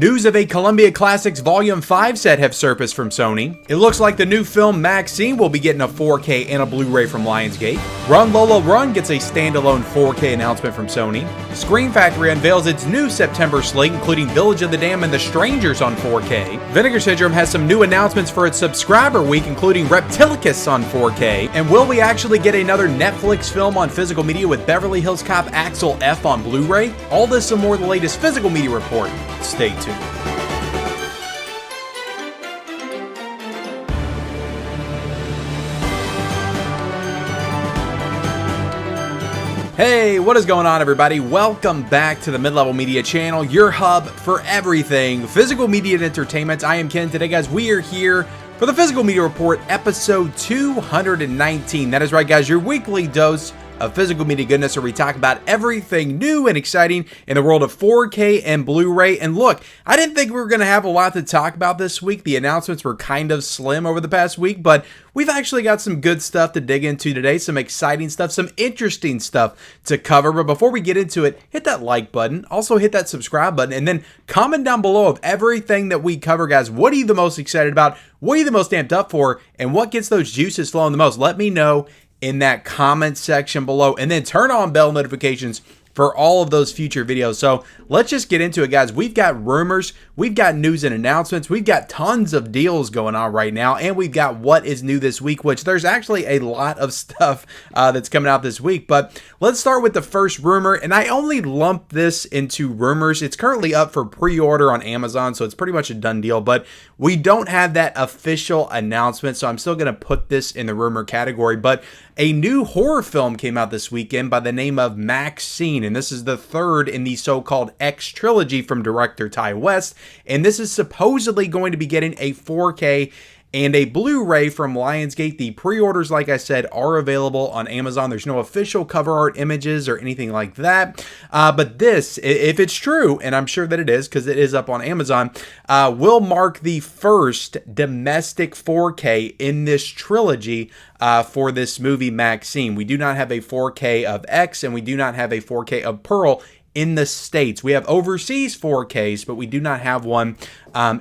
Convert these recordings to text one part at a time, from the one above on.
News of a Columbia Classics Volume 5 set have surfaced from Sony. It looks like the new film MaXXXine will be getting a 4K and a Blu-ray from Lionsgate. Run Lola Run gets a standalone 4K announcement from Sony. Scream Factory unveils its new September slate, including Village of the Damned and The Strangers on 4K. Vinegar Syndrome has some new announcements for its subscriber week, including Reptilicus on 4K. And will we actually get another Netflix film on physical media with Beverly Hills Cop Axel F on Blu-ray? All this and more, the latest physical media report. Stay tuned. Hey, what is going on, everybody? Welcome back to the Mid-Level Media channel, your hub for everything physical media and entertainment. I am Ken. Today, guys, we are here for the Physical Media Report, episode 219. That is right, guys, your weekly dose of physical media goodness, where we talk about everything new and exciting in the world of 4K and Blu-ray. And look, I didn't think we were going to have a lot to talk about this week. The announcements were kind of slim over the past week, but we've actually got some good stuff to dig into today, some exciting stuff, some interesting stuff to cover. But before we get into it, hit that like button, also hit that subscribe button, and then comment down below of everything that we cover, guys. What are you the most excited about? What are you the most amped up for? And what gets those juices flowing the most? Let me know in that comment section below, and then turn on bell notifications for all of those future videos. So let's just get into it, guys. We've got rumors, we've got news and announcements, we've got tons of deals going on right now, and we've got what is new this week, which there's actually a lot of stuff that's coming out this week. But let's start with the first rumor, and I only lump this into rumors. It's currently up for pre-order on Amazon, so it's pretty much a done deal, but we don't have that official announcement, so I'm still going to put this in the rumor category. But a new horror film came out this weekend by the name of MaXXXine, and this is the third in the so-called X trilogy from director Ty West, and this is supposedly going to be getting a 4K and a Blu-ray from Lionsgate. The pre-orders, like I said, are available on Amazon. There's no official cover art images or anything like that. But this, if it's true, and I'm sure that it is because it is up on Amazon, will mark the first domestic 4K in this trilogy for this movie MaXXXine. We do not have a 4K of X, and we do not have a 4K of Pearl in the States. We have overseas 4Ks, but we do not have one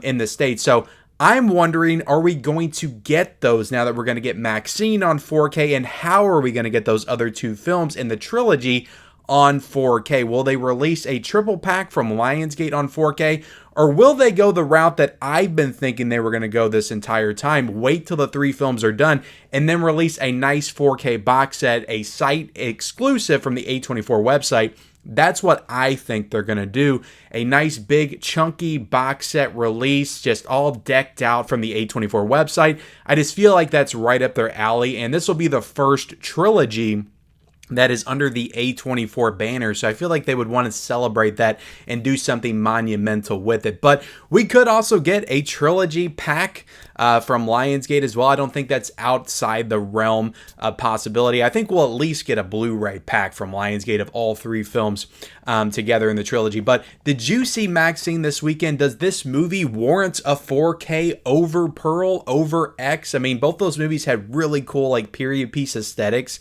in the States. So I'm wondering, are we going to get those now that we're going to get MaXXXine on 4K, and how are we going to get those other two films in the trilogy on 4K? Will they release a triple pack from Lionsgate on 4K, or will they go the route that I've been thinking they were going to go this entire time? Wait till the three films are done and then release a nice 4K box set, a site exclusive from the A24 website. That's what I think they're going to do. A nice big chunky box set release, just all decked out from the A24 website. I just feel like that's right up their alley, and this will be the first trilogy that is under the A24 banner, so I feel like they would want to celebrate that and do something monumental with it. But we could also get a trilogy pack from Lionsgate as well. I don't think that's outside the realm of possibility. I think we'll at least get a Blu-ray pack from Lionsgate of all three films together in the trilogy. But did you see MaXXXine this weekend? Does this movie warrant a 4K over Pearl, over X? I mean, both those movies had really cool, like, period piece aesthetics.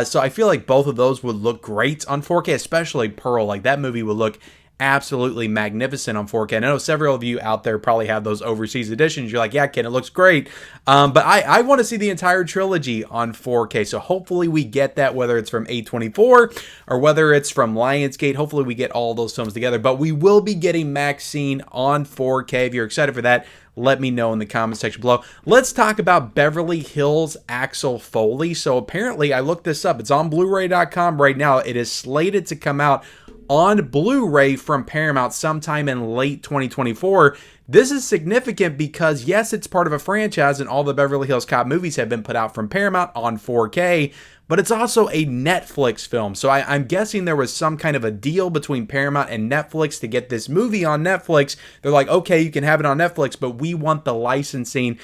So I feel like both of those would look great on 4K, especially Pearl. Like, that movie would look absolutely magnificent on 4K. I know several of you out there probably have those overseas editions. You're like, yeah, Ken, it looks great. But I want to see the entire trilogy on 4K. So hopefully we get that, whether it's from A24 or whether it's from Lionsgate. Hopefully we get all those films together. But we will be getting MaXXXine on 4K. If you're excited for that, let me know in the comment section below. Let's talk about Beverly Hills Axel Foley. So apparently, I looked this up. It's on Blu-ray.com right now. It is slated to come out on Blu-ray from Paramount sometime in late 2024. This is significant because, yes, it's part of a franchise, and all the Beverly Hills Cop movies have been put out from Paramount on 4K, but it's also a Netflix film. So I'm guessing there was some kind of a deal between Paramount and Netflix to get this movie on Netflix. They're like, okay, you can have it on Netflix, but we want the licensing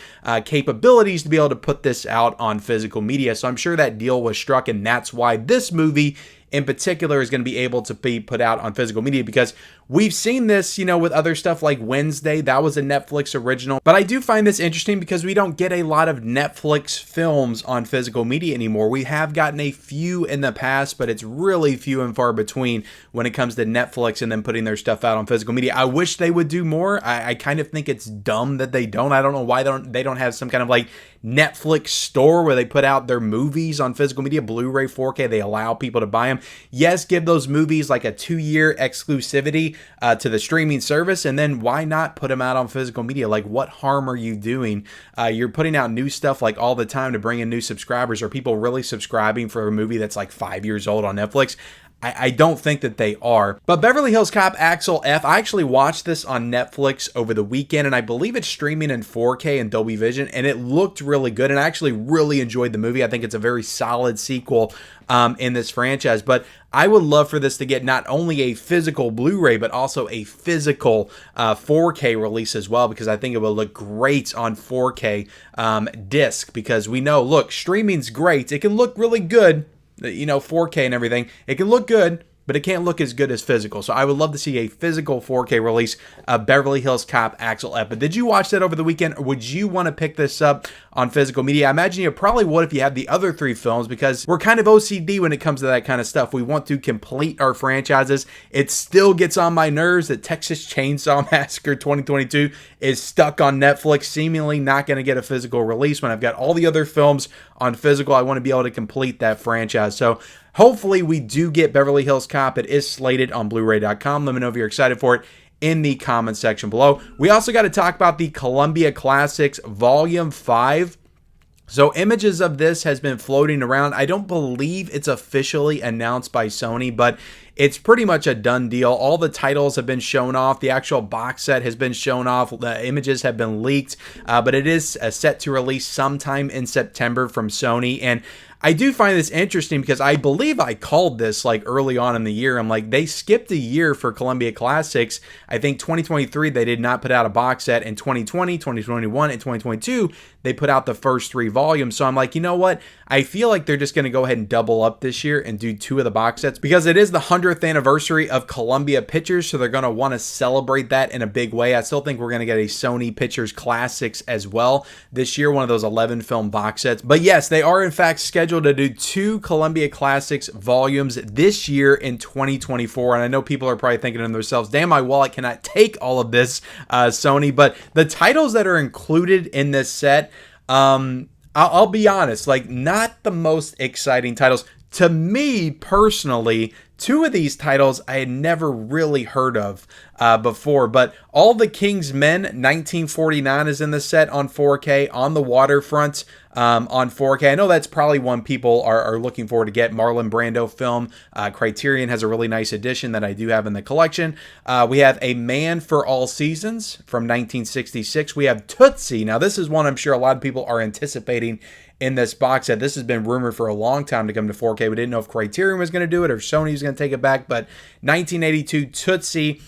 capabilities to be able to put this out on physical media. So I'm sure that deal was struck, and that's why this movie in particular is going to be able to be put out on physical media, because we've seen this, with other stuff like Wednesday. That was a Netflix original. But I do find this interesting because we don't get a lot of Netflix films on physical media anymore. We have gotten a few in the past, but it's really few and far between when it comes to Netflix and then putting their stuff out on physical media. I wish they would do more. I kind of think it's dumb that they don't. I don't know why they don't have some kind of like Netflix store where they put out their movies on physical media, Blu-ray, 4K. They allow people to buy them. Yes, give those movies like a 2-year exclusivity to the streaming service, and then why not put them out on physical media? Like, what harm are you doing? You're putting out new stuff like all the time to bring in new subscribers. Are people really subscribing for a movie that's like 5 years old on Netflix? I don't think that they are. But Beverly Hills Cop Axel F, I actually watched this on Netflix over the weekend, and I believe it's streaming in 4K and Dolby Vision, and it looked really good, and I actually really enjoyed the movie. I think it's a very solid sequel in this franchise, but I would love for this to get not only a physical Blu-ray, but also a physical 4K release as well, because I think it will look great on 4K disc, because we know, look, streaming's great. It can look really good, 4K and everything. It can look good, but it can't look as good as physical. So I would love to see a physical 4K release of Beverly Hills Cop Axel F. But did you watch that over the weekend, or would you want to pick this up on physical media? I imagine you probably would if you had the other 3 films, because we're kind of OCD when it comes to that kind of stuff. We want to complete our franchises. It still gets on my nerves that Texas Chainsaw Massacre 2022 is stuck on Netflix, seemingly not going to get a physical release when I've got all the other films on physical. I want to be able to complete that franchise. So hopefully we do get Beverly Hills Cop. It is slated on Blu-ray.com. Let me know if you're excited for it in the comment section below. We also got to talk about the Columbia Classics Volume 5. So images of this has been floating around. I don't believe it's officially announced by Sony, but it's pretty much a done deal. All the titles have been shown off. The actual box set has been shown off. The images have been leaked, but it is set to release sometime in September from Sony. And I do find this interesting because I believe I called this like early on in the year. I'm like, they skipped a year for Columbia Classics. I think 2023, they did not put out a box set. In 2020, 2021, and 2022, they put out the first 3 volumes. So I'm like, you know what? I feel like they're just going to go ahead and double up this year and do 2 of the box sets, because it is the 100th anniversary of Columbia Pictures. So they're going to want to celebrate that in a big way. I still think we're going to get a Sony Pictures Classics as well this year, one of those 11 film box sets. But yes, they are in fact scheduled to do 2 Columbia Classics volumes this year in 2024. And I know people are probably thinking to themselves, damn, my wallet cannot take all of this, Sony. But the titles that are included in this set, I'll be honest, like, not the most exciting titles. To me personally, 2 of these titles I had never really heard of before, but All the King's Men 1949 is in the set on 4K, On the Waterfront on 4K. I know that's probably one people are looking forward to get. Marlon Brando film. Criterion has a really nice edition that I do have in the collection. We have A Man for All Seasons from 1966. We have Tootsie. Now, this is one I'm sure a lot of people are anticipating in this box set. This has been rumored for a long time to come to 4K. We didn't know if Criterion was going to do it or if Sony was going to take it back, but 1982 Tootsie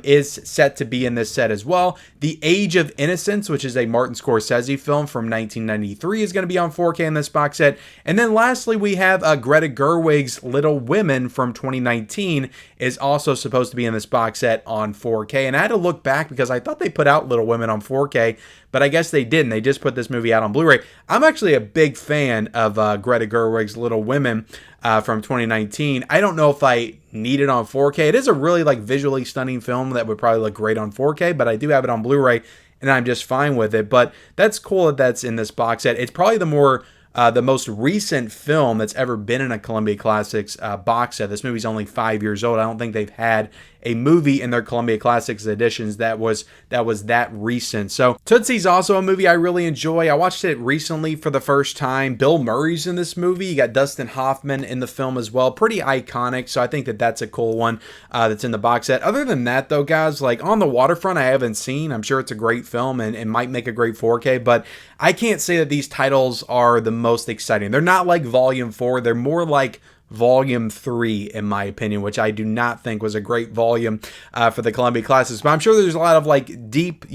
is set to be in this set as well. The Age of Innocence, which is a Martin Scorsese film from 1993, is going to be on 4K in this box set. And then lastly, we have Greta Gerwig's Little Women from 2019 is also supposed to be in this box set on 4K. And I had to look back because I thought they put out Little Women on 4K, but I guess they didn't. They just put this movie out on Blu-ray. I'm actually a big fan of Greta Gerwig's Little Women from 2019. I don't know if I need it on 4K. It is a really visually stunning film that would probably look great on 4K, but I do have it on Blu-ray and I'm just fine with it. But that's cool that that's in this box set. It's probably the most recent film that's ever been in a Columbia Classics box set. This movie's only 5 years old. I don't think they've had a movie in their Columbia Classics editions that was that recent. So Tootsie's also a movie I really enjoy. I watched it recently for the first time. Bill Murray's in this movie. You got Dustin Hoffman in the film as well. Pretty iconic. So I think that that's a cool one that's in the box set. Other than that though, guys, On the Waterfront I haven't seen. I'm sure it's a great film and might make a great 4K, but I can't say that these titles are the most exciting. They're not like Volume 4. They're more like Volume 3, in my opinion, which I do not think was a great volume for the Columbia Classics. But I'm sure there's a lot of like deep,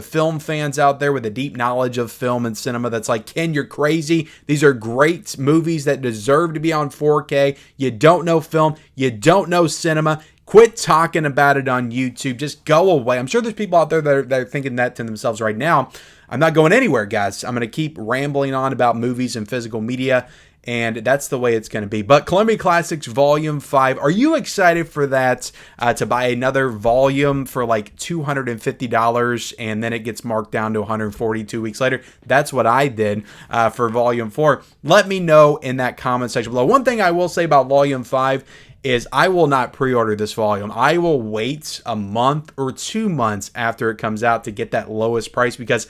film fans out there with a deep knowledge of film and cinema that's like, Ken, you're crazy. These are great movies that deserve to be on 4K. You don't know film. You don't know cinema. Quit talking about it on YouTube. Just go away. I'm sure there's people out there that are thinking that to themselves right now. I'm not going anywhere, guys. I'm going to keep rambling on about movies and physical media, and that's the way it's going to be. But Columbia Classics Volume 5, are you excited for that, to buy another volume for like $250 and then it gets marked down to $142 weeks later? That's what I did for Volume 4. Let me know in that comment section below. One thing I will say about Volume 5 is I will not pre-order this volume. I will wait a month or 2 months after it comes out to get that lowest price, because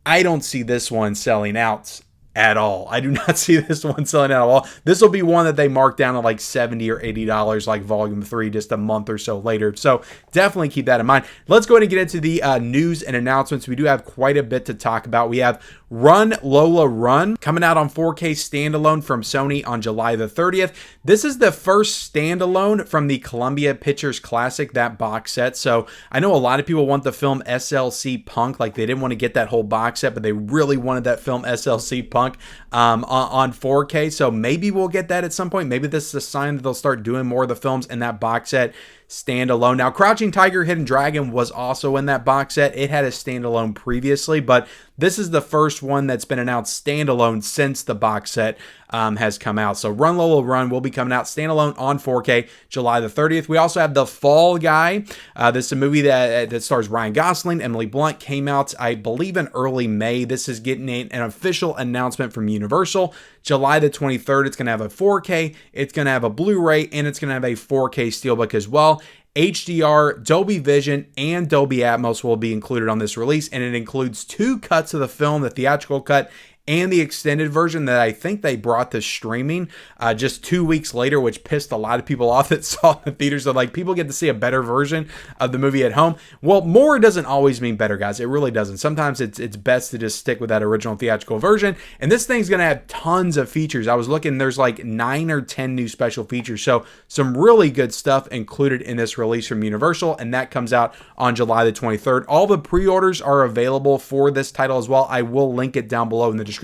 I don't see this one selling out at all. I do not see this one selling out at all. This will be one that they mark down to like $70 or $80 like Volume 3 just a month or so later. So definitely keep that in mind. Let's go ahead and get into the news and announcements. We do have quite a bit to talk about. We have Run Lola Run coming out on 4K standalone from Sony on July the 30th. This is the first standalone from the Columbia Pictures Classic, that box set. So I know a lot of people want the film SLC Punk. Like, they didn't want to get that whole box set, but they really wanted that film SLC Punk on 4K. So maybe we'll get that at some point. Maybe this is a sign that they'll start doing more of the films in that box set standalone. Now, Crouching Tiger, Hidden Dragon was also in that box set. It had a standalone previously, but this is the first one that's been announced standalone since the box set has come out. So Run Lola Run will be coming out standalone on 4K July the 30th. We also have The Fall Guy. This is a movie that stars Ryan Gosling, Emily Blunt. Came out, I believe, in early May. This is getting an official announcement from Universal. July the 23rd, it's going to have a 4K, it's going to have a Blu-ray, and it's going to have a 4K Steelbook as well. HDR, Dolby Vision, and Dolby Atmos will be included on this release, and it includes 2 cuts of the film, the theatrical cut and the extended version that I think they brought to streaming just 2 weeks later, which pissed a lot of people off that saw it in the theaters. So like, people get to see a better version of the movie at home. Well, more doesn't always mean better, guys. It really doesn't. Sometimes it's best to just stick with that original theatrical version. And this thing's going to have tons of features. I was looking, there's like 9 or 10 new special features. So some really good stuff included in this release from Universal, and that comes out on July the 23rd. All the pre-orders are available for this title as well. I will link it down below in the description.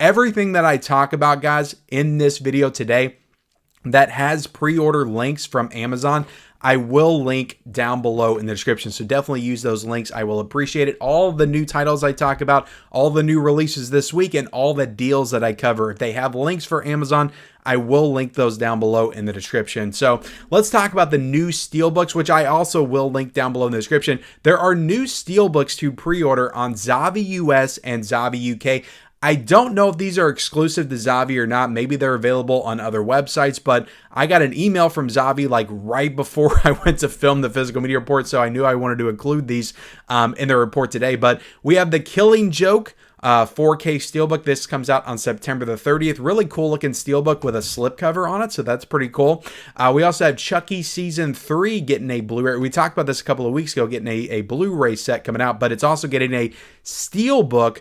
Everything that I talk about, guys, in this video today that has pre-order links from Amazon, I will link down below in the description. So definitely use those links. I will appreciate it. All the new titles I talk about, all the new releases this week, and all the deals that I cover, if they have links for Amazon, I will link those down below in the description. So let's talk about the new Steelbooks, which I also will link down below in the description. There are new Steelbooks to pre-order on Zavvi US and Zavvi UK. I don't know if these are exclusive to Zavvi or not. Maybe they're available on other websites, but I got an email from Zavvi like right before I went to film the physical media report, so I knew I wanted to include these in the report today. But we have The Killing Joke 4K Steelbook. This comes out on September the 30th. Really cool looking Steelbook with a slipcover on it, so that's pretty cool. We also have Chucky Season 3 getting a Blu-ray. We talked about this a couple of weeks ago, getting a Blu-ray set coming out, but it's also getting a Steelbook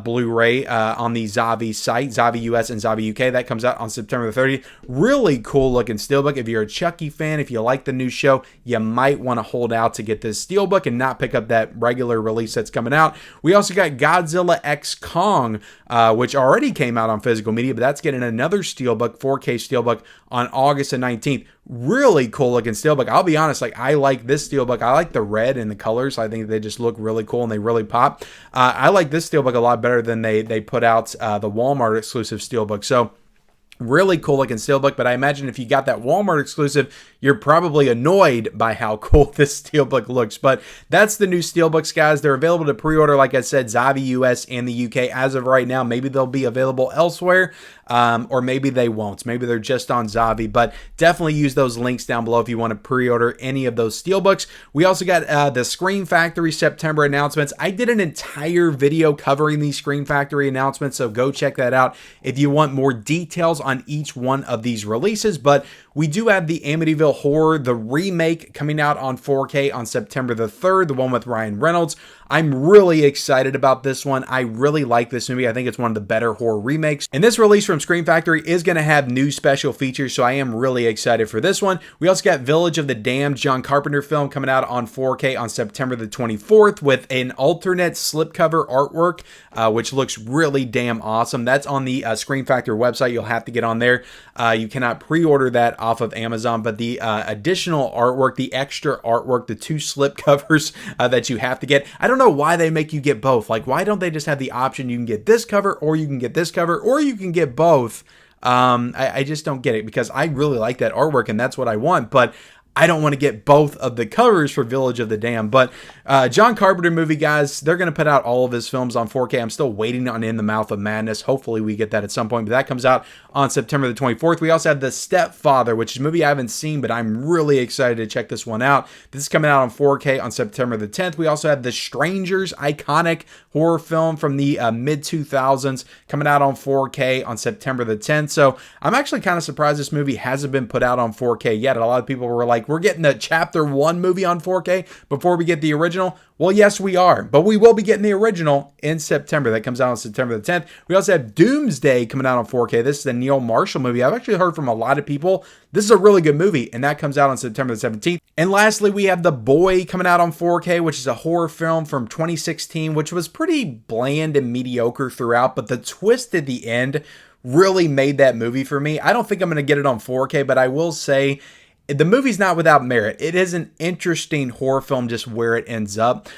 Blu-ray on the Zavvi site, Zavvi US and Zavvi UK. That comes out on September the 30th. Really cool looking Steelbook. If you're a Chucky fan, if you like the new show, you might want to hold out to get this Steelbook and not pick up that regular release that's coming out. We also got Godzilla X Kong, which already came out on physical media, but that's getting another Steelbook, 4K Steelbook on August the 19th. Really cool looking Steelbook. I'll be honest, like, I like this Steelbook. I like the red and the colors. I think they just look really cool and they really pop. I like this Steelbook a lot better than they put out the Walmart exclusive Steelbook. So really cool looking Steelbook, but I imagine if you got that Walmart exclusive, you're probably annoyed by how cool this Steelbook looks. But that's the new Steelbooks, guys. They're available to pre-order, like I said, Zavvi US and the UK as of right now. Maybe they'll be available elsewhere, or maybe they won't. Maybe they're just on Zavvi, but definitely use those links down below if you want to pre-order any of those Steelbooks. We also got the Scream Factory September announcements. I did an entire video covering these Scream Factory announcements, so go check that out if you want more details on each one of these releases. But we do have the Amityville Horror, the remake, coming out on 4K on September the 3rd, the one with Ryan Reynolds. I'm really excited about this one. I really like this movie. I think it's one of the better horror remakes. And this release from Scream Factory is going to have new special features, so I am really excited for this one. We also got Village of the Damned, John Carpenter film, coming out on 4K on September the 24th with an alternate slipcover artwork, which looks really damn awesome. That's on the Scream Factory website. You'll have to get on there. You cannot pre-order that off of Amazon, but the additional artwork, the extra artwork, the 2 slipcovers that you have to get, I don't know why they make you get both. Like, why don't they just have the option you can get this cover, or you can get this cover, or you can get both? I just don't get it, because I really like that artwork and that's what I want, but I don't want to get both of the covers for Village of the Damned. But John Carpenter movie, guys, they're going to put out all of his films on 4K. I'm still waiting on In the Mouth of Madness. Hopefully we get that at some point, but that comes out on September the 24th. We also have The Stepfather, which is a movie I haven't seen, but I'm really excited to check this one out. This is coming out on 4K on September the 10th. We also have The Strangers, iconic horror film from the mid-2000s, coming out on 4K on September the 10th. So I'm actually kind of surprised this movie hasn't been put out on 4K yet. A lot of people were like, we're getting the Chapter 1 movie on 4K before we get the original. Well, yes, we are, but we will be getting the original in September. That comes out on September the 10th. We also have Doomsday coming out on 4K. This is the Neil Marshall movie. I've actually heard from a lot of people this is a really good movie, and that comes out on September the 17th. And lastly, we have The Boy coming out on 4K, which is a horror film from 2016, which was pretty bland and mediocre throughout, but the twist at the end really made that movie for me. I don't think I'm going to get it on 4K, but I will say the movie's not without merit. It is an interesting horror film just where it ends up.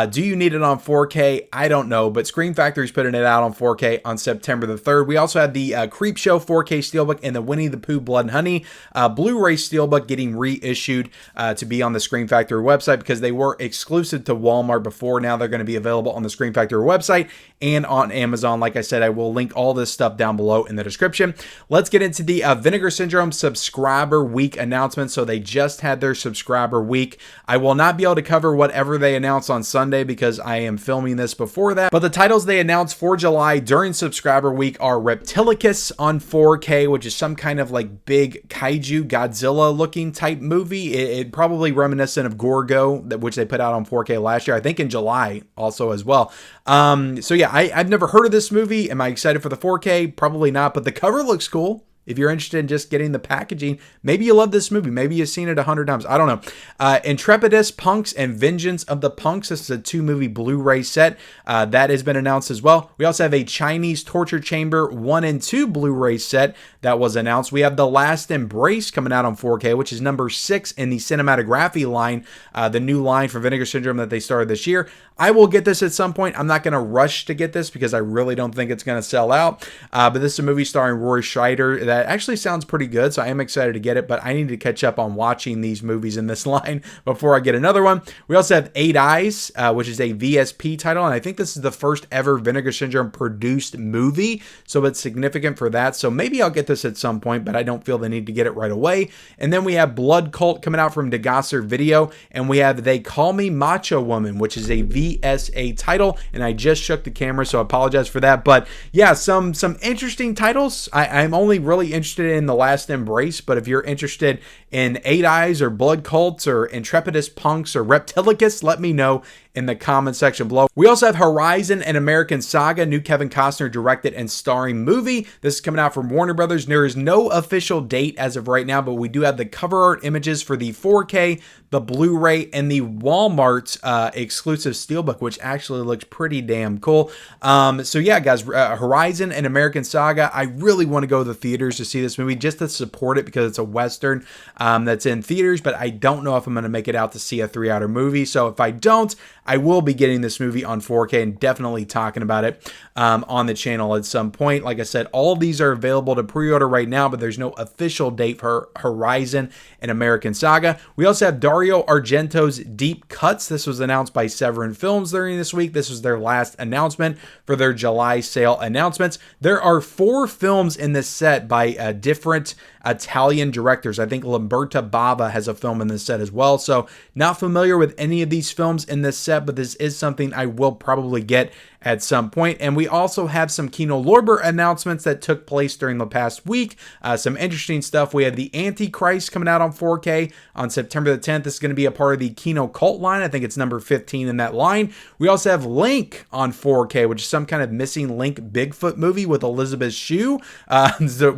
Do you need it on 4K? I don't know, but Scream Factory's putting it out on 4K on September the 3rd. We also have the Creep Show 4K Steelbook and the Winnie the Pooh Blood and Honey Blu-ray Steelbook getting reissued to be on the Scream Factory website, because they were exclusive to Walmart before. Now they're going to be available on the Scream Factory website and on Amazon. Like I said, I will link all this stuff down below in the description. Let's get into the Vinegar Syndrome subscriber week announcement. So they just had their subscriber week. I will not be able to cover whatever they announce on Sunday because I am filming this before that. But the titles they announced for July during subscriber week are Reptilicus on 4K, which is some kind of like big kaiju Godzilla looking type movie. It probably reminiscent of Gorgo, which they put out on 4K last year, I think in July also as well. So yeah, I've never heard of this movie. Am I excited for the 4K? Probably not, but the cover looks cool. If you're interested in just getting the packaging, maybe you love this movie. Maybe you've seen it 100 times. I don't know. Intrepidus Punks and Vengeance of the Punks. This is a 2-movie Blu-ray set. That has been announced as well. We also have a Chinese Torture Chamber 1 and 2 Blu-ray set that was announced. We have The Last Embrace coming out on 4K, which is number 6 in the cinematography line, the new line for Vinegar Syndrome that they started this year. I will get this at some point. I'm not going to rush to get this because I really don't think it's going to sell out. But this is a movie starring Roy Scheider that actually sounds pretty good, so I am excited to get it, but I need to catch up on watching these movies in this line before I get another one. We also have 8 Eyes, which is a VSP title, and I think this is the first ever Vinegar Syndrome produced movie, so it's significant for that. So maybe I'll get this at some point, but I don't feel the need to get it right away. And then we have Blood Cult coming out from Degasser Video, and we have They Call Me Macho Woman, which is a VSA title, and I just shook the camera, so I apologize for that. But yeah, some interesting titles. I'm only really interested in The Last Embrace, but if you're interested in 8 Eyes or Blood Cults or Intrepidus Punks or Reptilicus, let me know in the comment section below. We also have Horizon and American Saga, new Kevin Costner directed and starring movie. This is coming out from Warner Brothers. There is no official date as of right now, but we do have the cover art images for the 4K, the Blu-ray, and the Walmart exclusive Steelbook, which actually looks pretty damn cool. So yeah, guys, Horizon and American Saga. I really want to go to the theaters to see this movie just to support it because it's a Western that's in theaters, but I don't know if I'm going to make it out to see a 3-hour movie. So if I don't, I will be getting this movie on 4K and definitely talking about it on the channel at some point. Like I said, all of these are available to pre-order right now, but there's no official date for Horizon and American Saga. We also have Dario Argento's Deep Cuts. This was announced by Severin Films during this week. This was their last announcement for their July sale announcements. There are 4 films in this set by different Italian directors. I think Lamberto Bava has a film in this set as well. So not familiar with any of these films in this set, but this is something I will probably get at some point. And we also have some Kino Lorber announcements that took place during the past week. Some interesting stuff. We have the Antichrist coming out on 4K on September the 10th. This is going to be a part of the Kino Cult line. I think it's number 15 in that line. We also have Link on 4K, which is some kind of missing Link Bigfoot movie with Elizabeth Shue,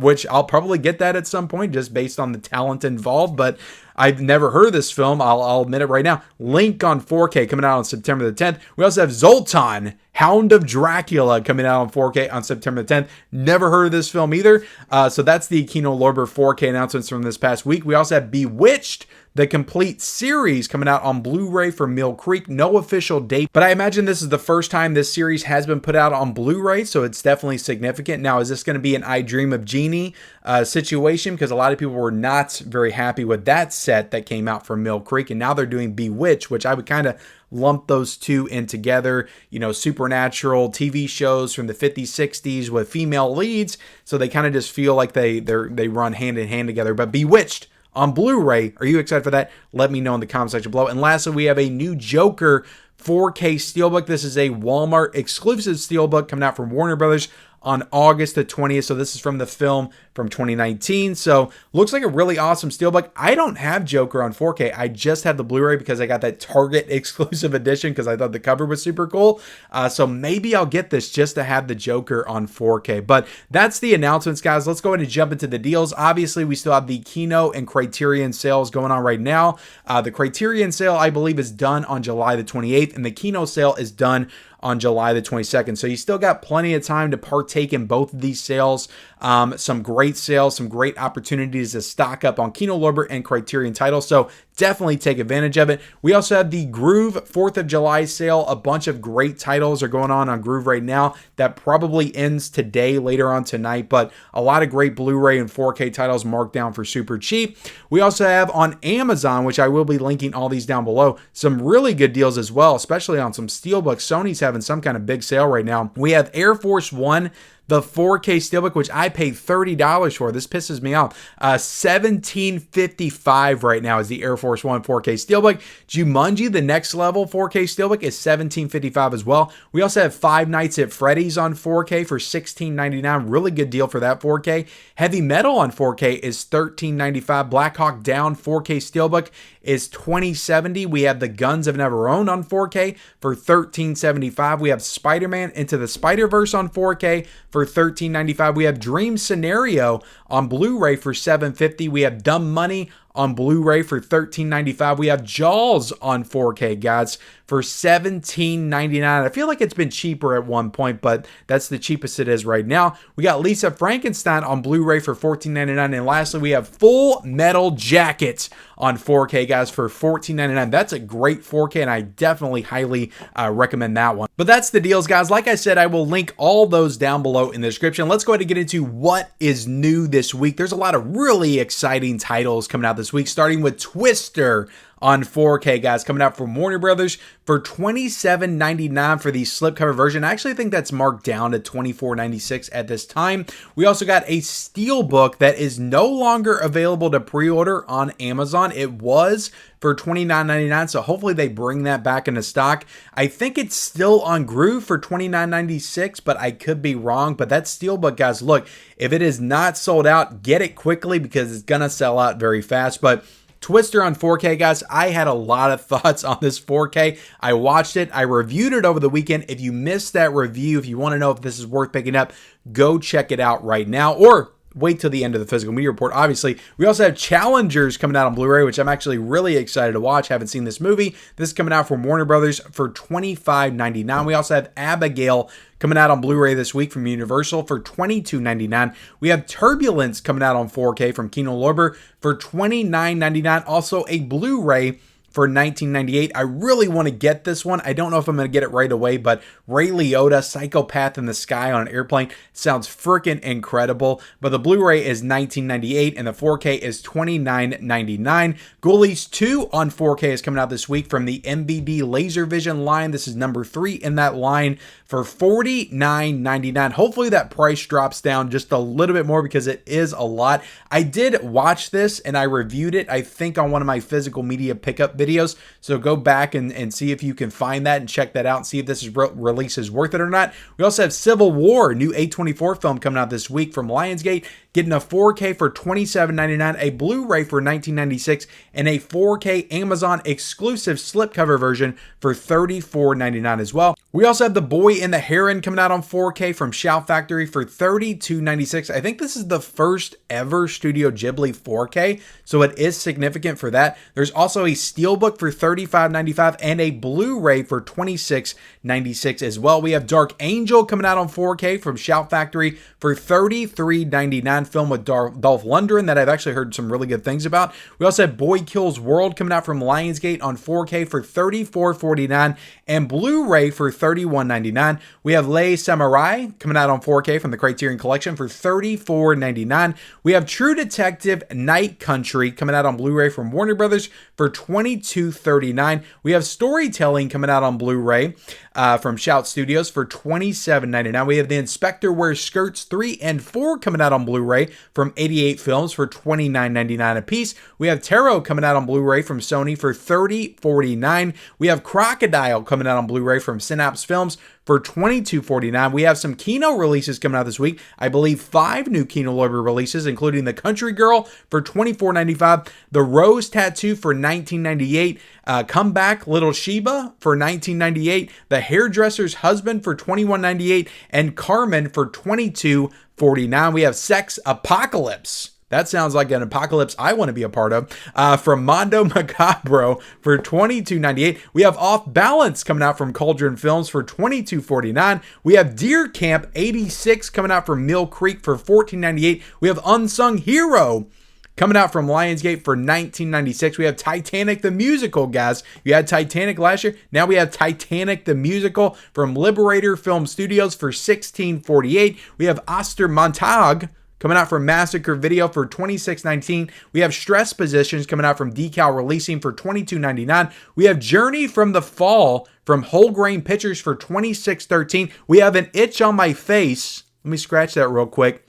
which I'll probably get that at some point just based on the talent involved, but I've never heard of this film. I'll admit it right now. Link on 4K coming out on September the 10th. We also have Zoltan, Hound of Dracula, coming out on 4K on September the 10th. Never heard of this film either. So that's the Kino Lorber 4K announcements from this past week. We also have Bewitched, the complete series, coming out on Blu-ray from Mill Creek. No official date, but I imagine this is the first time this series has been put out on Blu-ray, so it's definitely significant. Now, is this going to be an I Dream of Jeannie situation? Because a lot of people were not very happy with that set that came out from Mill Creek, and now they're doing Bewitched, which I would kind of lump those two in together. You know, supernatural TV shows from the 50s, 60s with female leads, so they kind of just feel like they run hand in hand together. But Bewitched on Blu-ray, are you excited for that? Let me know in the comment section below. And lastly, we have a new Joker 4K Steelbook. This is a Walmart exclusive Steelbook coming out from Warner Brothers on August the 20th. So this is from the film from 2019. So looks like a really awesome Steelbook. I don't have Joker on 4K. I just have the Blu-ray because I got that Target exclusive edition because I thought the cover was super cool. So maybe I'll get this just to have the Joker on 4K. But that's the announcements, guys. Let's go ahead and jump into the deals. Obviously, we still have the Kino and Criterion sales going on right now. The Criterion sale, I believe, is done on July the 28th, and the Kino sale is done on July the 22nd. So you still got plenty of time to partake in both of these sales. Some great sales, some great opportunities to stock up on Kino Lorber and Criterion titles. So definitely take advantage of it. We also have the Groove 4th of July sale. A bunch of great titles are going on Groove right now. That probably ends today, later on tonight, but a lot of great Blu-ray and 4K titles marked down for super cheap. We also have on Amazon, which I will be linking all these down below, some really good deals as well, especially on some Steelbooks. Sony's having some kind of big sale right now. We have Air Force One, the 4K Steelbook, which I paid $30 for. This pisses me off. $17.55 right now is the Air Force One 4K Steelbook. Jumanji, the Next Level 4K Steelbook, is $17.55 as well. We also have Five Nights at Freddy's on 4K for $16.99. Really good deal for that 4K. Heavy Metal on 4K is $13.95. Black Hawk Down 4K Steelbook is $20.70. We have The Guns I've Never Owned on 4K for $13.75. We have Spider-Man Into the Spider-Verse on 4K for $13.95. We have Dream Scenario on Blu-ray for $7.50. We have Dumb Money on Blu-ray for $13.95. We have Jaws on 4K, guys, for $17.99. I feel like it's been cheaper at one point, but that's the cheapest it is right now. We got Lisa Frankenstein on Blu-ray for $14.99. And lastly, we have Full Metal Jacket on 4K, guys, for $14.99. That's a great 4K, and I definitely highly recommend that one. But that's the deals, guys. Like I said, I will link all those down below in the description. Let's go ahead and get into what is new this week. There's a lot of really exciting titles coming out this week, starting with Twister on 4K, guys, coming out from Warner Brothers for $27.99 for the slipcover version. I actually think that's marked down to $24.96 at this time. We also got a Steelbook that is no longer available to pre-order on Amazon. It was for $29.99, so hopefully they bring that back into stock. I think it's still on Groove for $29.96, but I could be wrong. But that Steelbook, guys, look, if it is not sold out, get it quickly because it's gonna sell out very fast. But Twister on 4K, guys, I had a lot of thoughts on this 4K. I watched it. I reviewed it over the weekend. If you missed that review, if you want to know if this is worth picking up, go check it out right now, or wait till the end of the physical media report. Obviously, we also have Challengers coming out on Blu-ray, which I'm actually really excited to watch. Haven't seen this movie. This is coming out from Warner Brothers for $25.99. We also have Abigail coming out on Blu-ray this week from Universal for $22.99. We have Turbulence coming out on 4K from Kino Lorber for $29.99. Also a Blu-ray for $19.98. I really want to get this one. I don't know if I'm going to get it right away, but Ray Liotta, Psychopath in the Sky on an Airplane sounds freaking incredible. But the Blu-ray is $19.98 and the 4K is $29.99. Ghoulies 2 on 4K is coming out this week from the MVD LaserVision line. This is number 3 in that line for $49.99. Hopefully that price drops down just a little bit more because it is a lot. I did watch this and I reviewed it, I think, on one of my physical media pickup videos videos. So go back and see if you can find that and check that out and see if this release is worth it or not. We also have Civil War, new A24 film coming out this week from Lionsgate, getting a 4K for $27.99, a Blu-ray for $19.96, and a 4K Amazon exclusive slipcover version for $34.99 as well. We also have The Boy and the Heron coming out on 4K from Shout Factory for $32.96. I think this is the first ever Studio Ghibli 4K, so it is significant for that. There's also a Steelbook for $35.95 and a Blu-ray for $26.96 as well. We have Dark Angel coming out on 4K from Shout Factory for $33.99, film with Dolph Lundgren that I've actually heard some really good things about. We also have Boy Kills World coming out from Lionsgate on 4K for $34.49 and Blu-ray for $31.99. We have Les Samurai coming out on 4K from the Criterion Collection for $34.99. We have True Detective Night Country coming out on Blu-ray from Warner Brothers for $22.39. We have Storytelling coming out on Blu-ray from Shout Studios for $27.99. We have The Inspector Wears Skirts 3 and 4 coming out on Blu-ray from 88 Films for $29.99 a piece. We have Tarot coming out on Blu-ray from Sony for $30.49. We have Crocodile coming out on Blu-ray from Synapse Films for $22.49. We have some Kino releases coming out this week. I believe 5 new Kino Lorber releases, including The Country Girl for $24.95, The Rose Tattoo for $19.98, Come Back Little Sheba for $19.98, The Hairdresser's Husband for $21.98, and Carmen for $22.49. We have Sex Apocalypse. That sounds like an apocalypse I want to be a part of. From Mondo Macabro for $22.98. We have Off Balance coming out from Cauldron Films for $22.49. We have Deer Camp 86 coming out from Mill Creek for $14.98. We have Unsung Hero coming out from Lionsgate for $19.96. We have Titanic the Musical, guys. You had Titanic last year. Now we have Titanic the Musical from Liberator Film Studios for $16.48. We have Ostermontag coming out from Massacre Video for $26.19. We have Stress Positions coming out from Decal Releasing for $22.99. We have Journey from the Fall from Whole Grain Pictures for $26.13. We have An Itch on My Face. Let me scratch that real quick.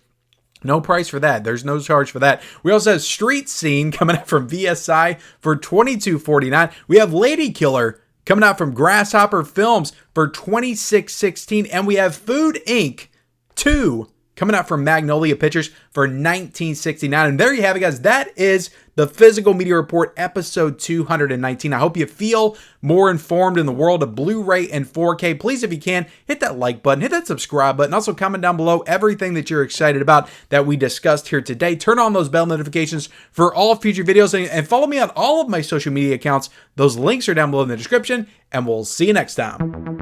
No price for that. There's no charge for that. We also have Street Scene coming out from VSI for $22.49. We have Lady Killer coming out from Grasshopper Films for $26.16. And we have Food Inc. 2 coming out from Magnolia Pictures for $19.69. And there you have it, guys. That is the Physical Media Report, episode 219. I hope you feel more informed in the world of Blu-ray and 4K. Please, if you can, hit that like button, hit that subscribe button. Also, comment down below everything that you're excited about that we discussed here today. Turn on those bell notifications for all future videos and follow me on all of my social media accounts. Those links are down below in the description, and we'll see you next time.